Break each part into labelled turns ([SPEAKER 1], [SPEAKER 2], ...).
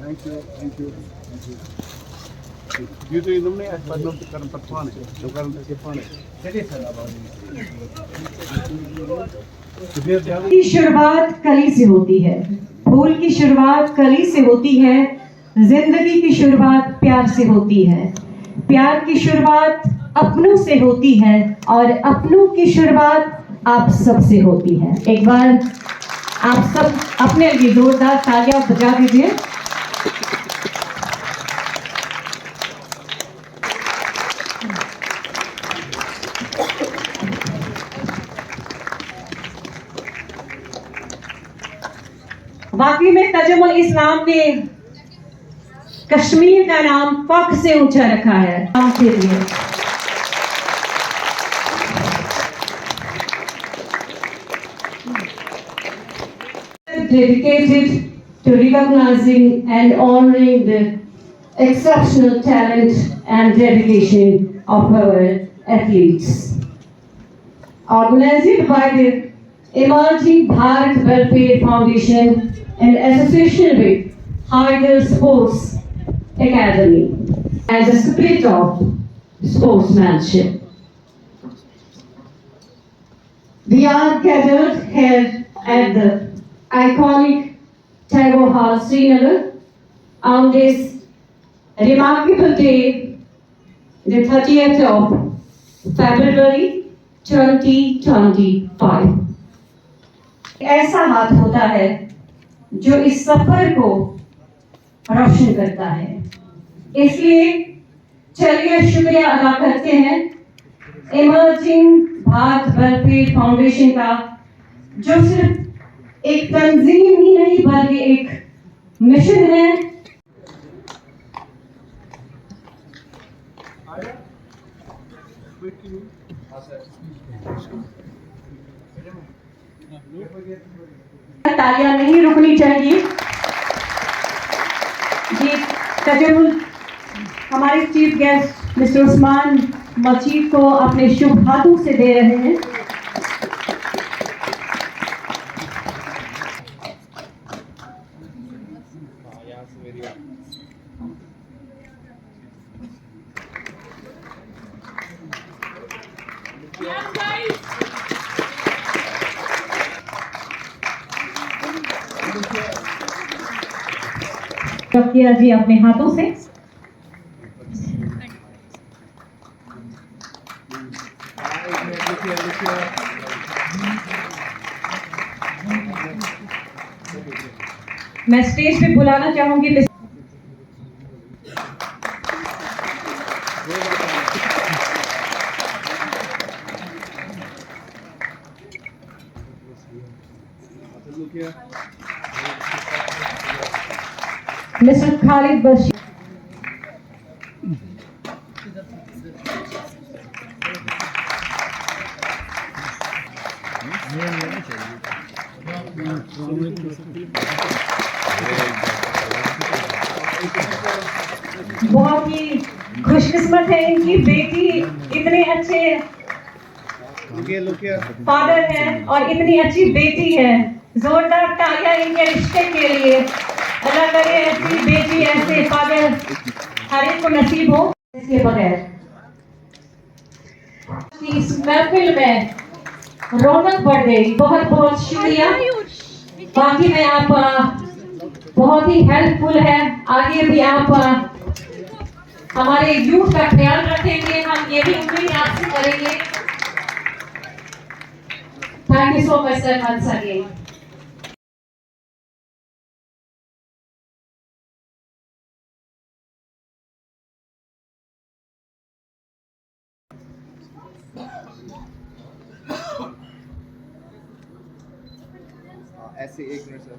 [SPEAKER 1] Thank you, thank you, thank you. Dito inom na yan, pag-nom karang patpuan eh. So karang patpuan eh.
[SPEAKER 2] की शुरुआत कली से होती है, फूल की शुरुआत कली से होती है, जिंदगी की शुरुआत प्यार से होती है, प्यार की शुरुआत अपनों से होती है और अपनों की शुरुआत आप सब से होती है। एक बार आप सब अपने लिए जोरदार तालियां बजा दीजिए। वाकई में तजमुल इस्लाम ने कश्मीर का नाम फख्र से ऊंचा रखा है। के लिए dedicated to recognizing and honoring the exceptional talent and dedication of our athletes. Organized by the Emerging Bharat Welfare Foundation in association with Haider Sports Academy as a spirit of sportsmanship. We are gathered here at the iconic Tagore Hall, Srinagar, on this remarkable day, the 30th of February 2025. ऐसा हाथ होता है जो इस सफर को रोशन करता है, इसलिए चलिए शुक्रिया अदा करते हैं इमर्जिंग भारत वेलफेयर फाउंडेशन का, जो सिर्फ एक तंजीम ही नहीं बल्कि एक मिशन है। तालियां नहीं रुकनी चाहिए जी। तजमुल हमारे चीफ गेस्ट मिस्टर उस्मान मजीद को अपने शुभ हाथों से दे रहे हैं। किया जी अपने हाथों से। मैं स्टेज पे बुलाना चाहूंगी मिस्टर खालिद बशीर। बहुत ही खुशकिस्मत है, इनकी बेटी इतने अच्छे फादर हैं और इतनी अच्छी बेटी है। जोरदार तालियां इनके रिश्ते के लिए। अल्लाह करे ऐसी बेटी ऐसे फादर हर एक को नसीब हो। इसके बगैर इस महफिल में रौनक बढ़ गई। बहुत बहुत शुक्रिया। बाकी में आप बहुत ही हेल्पफुल है। आगे भी आप हमारे यूथ का ख्याल रखेंगे, हम ये भी उम्मीद आपसे करेंगे। Thank you so much sir once again.
[SPEAKER 3] ऐसे एक मिनट सर।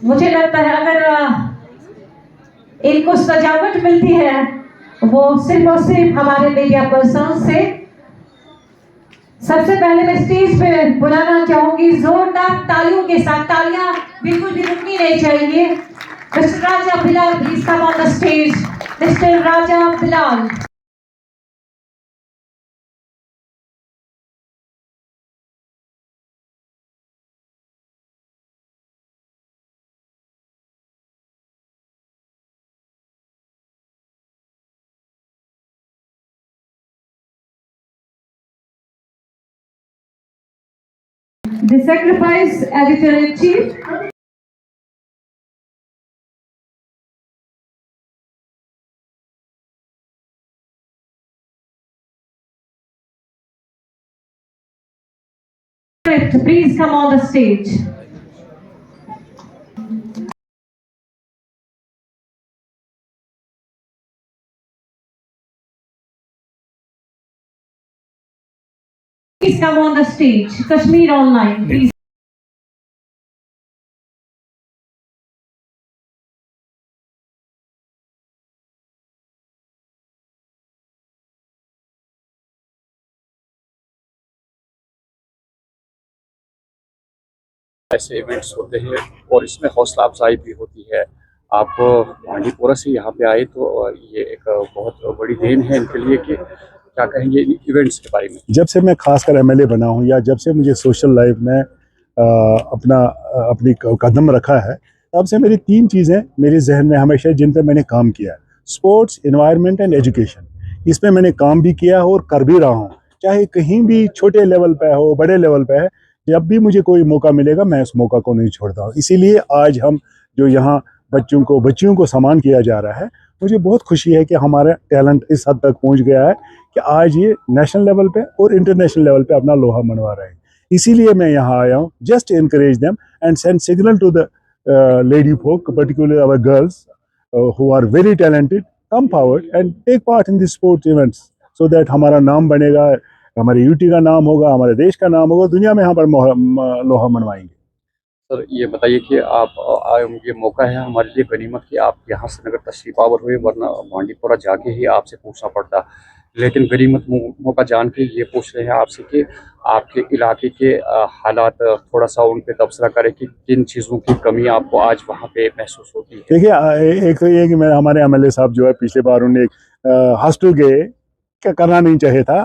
[SPEAKER 2] मुझे लगता है अगर इनको सजावट मिलती है वो सिर्फ और सिर्फ हमारे मीडिया पर्सन से। सबसे पहले मैं स्टेज पे बुलाना चाहूंगी जोरदार तालियों के साथ। तालियां बिल्कुल भी रुकनी नहीं चाहिए। Mr. Raja Bilal, please come on the stage. Mr. Raja Bilal. The sacrifice editor-in-chief. Please come on the stage. Please come on the stage. Kashmir Online, please.
[SPEAKER 4] ऐसे इवेंट्स होते हैं और इसमें हौसला अफजाई भी होती है। आप बांडीपुरा से यहाँ पे आए तो ये एक बहुत बड़ी देन है इनके लिए कि क्या कहेंगे इन इवेंट्स के बारे में।
[SPEAKER 5] जब से मैं खासकर एमएलए बना हूँ या जब से मुझे सोशल लाइफ में अपनी कदम रखा है, तब से मेरी 3 चीज़ें मेरे जहन में हमेशा जिन पर मैंने काम किया है: स्पोर्ट्स, एनवायरनमेंट एंड एजुकेशन। इस पर मैंने काम भी किया और कर भी रहा हूँ, चाहे कहीं भी छोटे लेवल पे हो बड़े लेवल पे है। जब भी मुझे कोई मौका मिलेगा मैं उस मौका को नहीं छोड़ता हूँ। इसीलिए आज हम जो यहाँ बच्चियों को सम्मान किया जा रहा है, मुझे बहुत खुशी है कि हमारा टैलेंट इस हद तक पहुँच गया है कि आज ये नेशनल लेवल पे और इंटरनेशनल लेवल पे अपना लोहा मनवा रहे हैं। इसीलिए मैं यहाँ आया हूँ, just encourage them and send signal to the lady folk, particularly our girls who are very talented, come forward and take part in these sports events so that हमारा नाम बनेगा, हमारे यूटी का नाम होगा, हमारे देश का नाम होगा, दुनिया में यहाँ पर लोहा मनवाएंगे।
[SPEAKER 4] सर ये बताइए कि आप ये मौका है हमारे लिए गनीमत कि आप यहाँ से नगर तशरीफ आवर हुए, वरना बांडीपुरा जाके ही आपसे पूछना पड़ता। लेकिन गनीमत मौका जान के ये पूछ रहे हैं आपसे कि आपके इलाके के हालात थोड़ा सा उन पे तबसरा करें कि किन चीज़ों की कमी आपको आज वहाँ पे महसूस होती है।
[SPEAKER 5] देखिए, एक तो ये कि मैं हमारे एमएलए साहब जो है पिछले बार उन्हें हॉस्टल गए क्या करना नहीं चाहिए था,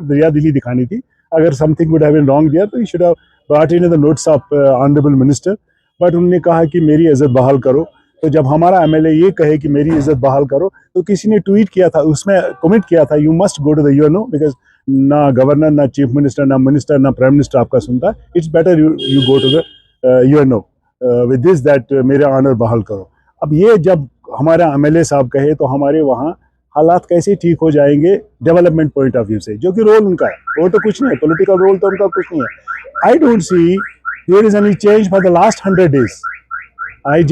[SPEAKER 5] दरिया दिली दिखानी थी। अगर something would have been wrong दिया तो he should have brought in the notes of honourable minister, but उन्होंने कहा कि मेरी इज्जत बहाल करो। तो जब हमारा एमएलए ये कहे कि मेरी इज्जत बहाल करो, तो किसी ने ट्वीट किया था, उसमें कमेंट किया था, you must go to the UNO, because ना गवर्नर, ना चीफ मिनिस्टर, ना मिनिस्टर, ना प्राइम मिनिस्टर आपका सुनता है। It's better you go to the UNO with this that मेरे ऑनर बहाल करो। अब ये जब हमारा एमएलए साहब कहे तो हमारे वहाँ हालात कैसे ठीक हो जाएंगे डेवलपमेंट पॉइंट ऑफ व्यू से, जो कि रोल उनका है। वो तो कुछ नहीं है, पॉलिटिकल रोल तो उनका कुछ नहीं है। I don't see there is any change for the last 100 days। I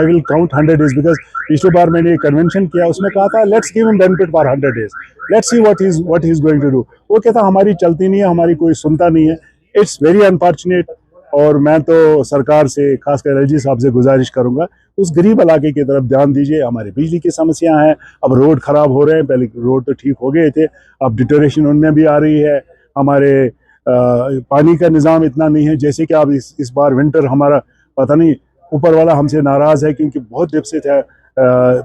[SPEAKER 5] will count 100 days because पिछले बार मैंने एक कन्वेंशन किया, उसमें कहा था let's give him benefit for 100 days, let's see what he is going to do. वो कहता हमारी चलती नहीं है, हमारी कोई सुनता नहीं है। It's very unfortunate. और मैं तो सरकार से, खासकर एलजी साहब से गुजारिश करूंगा उस गरीब इलाके की तरफ ध्यान दीजिए। हमारी बिजली की समस्या है, अब रोड खराब हो रहे हैं, पहले रोड तो ठीक हो गए थे, अब डिटोरेशन उनमें भी आ रही है। हमारे पानी का निज़ाम इतना नहीं है, जैसे कि अब इस बार विंटर हमारा पता नहीं, ऊपर वाला हमसे नाराज़ है क्योंकि बहुत डिफिसिट है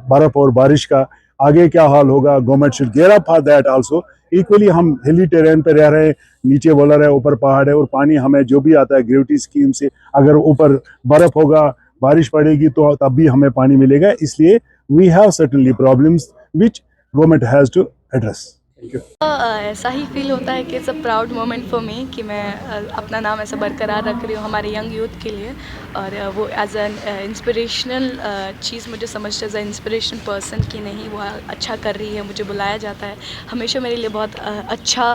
[SPEAKER 5] बर्फ़ और बारिश का। आगे क्या हाल होगा, government should gear up for that also. Equally हम हिली टेरेन पे रह रहे हैं, नीचे वॉलर है, ऊपर पहाड़ है, और पानी हमें जो भी आता है ग्रेविटी स्कीम से, अगर ऊपर बर्फ़ होगा, बारिश पड़ेगी तो तब भी हमें पानी मिलेगा। इसलिए we have certainly problems which government has to address.
[SPEAKER 6] ऐसा ही फील होता है कि it's a proud moment for me कि मैं अपना नाम ऐसा बरकरार रख रही हूँ हमारे यंग यूथ के लिए, और वो एज एन इंस्पिरेशनल चीज़ मुझे समझते एज ए इंस्पिरेशन पर्सन कि नहीं वो अच्छा कर रही है, मुझे बुलाया जाता है। हमेशा मेरे लिए बहुत अच्छा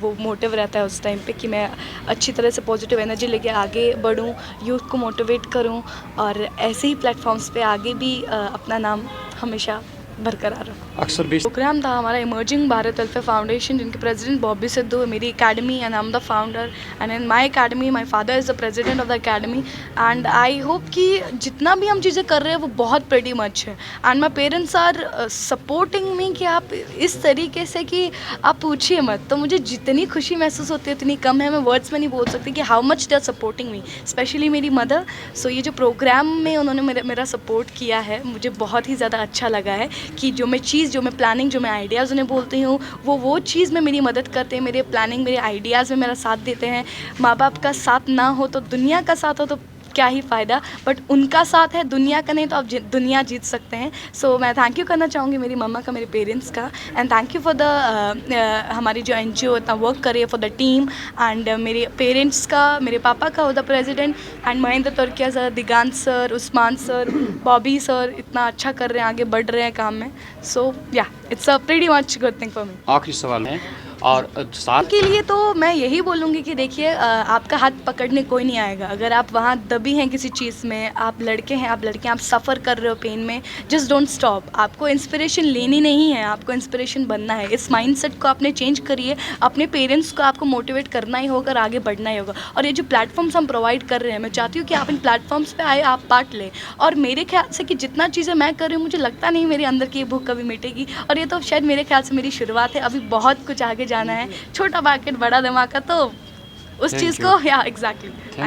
[SPEAKER 6] वो मोटिव रहता है उस टाइम पे कि मैं अच्छी तरह से पॉजिटिव एनर्जी लेके आगे बढ़ूँ, यूथ को मोटिवेट करूँ, और ऐसे ही प्लेटफॉर्म्स पे आगे भी अपना नाम हमेशा बरकरार रखूँ।
[SPEAKER 4] अक्सर बेस
[SPEAKER 6] प्रोग्राम था हमारा इमर्जिंग भारत वेलफेयर फाउंडेशन, जिनके प्रेसिडेंट बॉबी सिद्धू है, मेरी academy and I am the founder and in my academy my father is the president of the academy and I hope कि जितना भी हम चीज़ें कर रहे हैं वो बहुत प्रेटी मच है and my parents are supporting me कि आप इस तरीके से कि आप पूछिए मत। तो मुझे जितनी खुशी महसूस होती है उतनी कम है, मैं वर्ड्स में नहीं बोल सकती कि how much they are supporting me, specially मेरी मदर। सो ये जो प्रोग्राम में उन्होंने मेरा सपोर्ट किया है, मुझे बहुत ही ज़्यादा अच्छा लगा है कि जो मैं चीज़, जो मैं प्लानिंग, जो मैं आइडियाज़ उन्हें बोलती हूँ वो चीज़ में मेरी मदद करते हैं, मेरे प्लानिंग, मेरे आइडियाज़ में मेरा साथ देते हैं। माँ बाप का साथ ना हो तो दुनिया का साथ हो तो क्या ही फ़ायदा, बट उनका साथ है, दुनिया का नहीं तो आप दुनिया जीत सकते हैं। सो मैं थैंक यू करना चाहूँगी मेरी मम्मा का, मेरे पेरेंट्स का and thank you for the हमारी जो NGO इतना वर्क कर रही है फॉर द टीम एंड मेरे पेरेंट्स का, मेरे पापा का, the president and Mahendra Turkiya sir, Digant sir, Usman sir, Bobby sir इतना अच्छा कर रहे हैं, आगे बढ़ रहे हैं काम में। सो या it's a pretty much good thing for me.
[SPEAKER 4] आखिरी सवाल है और साथ
[SPEAKER 6] के लिए तो मैं यही बोलूँगी कि देखिए आपका हाथ पकड़ने कोई नहीं आएगा। अगर आप वहाँ दबी हैं किसी चीज़ में, आप लड़के हैं, आप लड़के, आप सफ़र कर रहे हो पेन में, जस्ट डोंट स्टॉप। आपको इंस्पिरेशन लेनी नहीं है, आपको इंस्पिरेशन बनना है। इस माइंडसेट को आपने चेंज करिए, अपने पेरेंट्स को आपको मोटिवेट करना ही होगा और आगे बढ़ना ही होगा। और ये जो प्लेटफॉर्म्स हम प्रोवाइड कर रहे हैं, मैं चाहती हूँ कि आप इन प्लेटफॉर्म्स पर आए, आप पार्ट लें। और मेरे ख्याल से कि जितना चीज़ें मैं कर रही हूँ, मुझे लगता नहीं मेरे अंदर की ये भूख कभी मिटेगी। और ये तो शायद मेरे ख्याल से मेरी शुरुआत है, अभी बहुत कुछ आगे जाना है। छोटा मार्केट बड़ा धमाका, तो उस चीज़ को या एग्जैक्टली।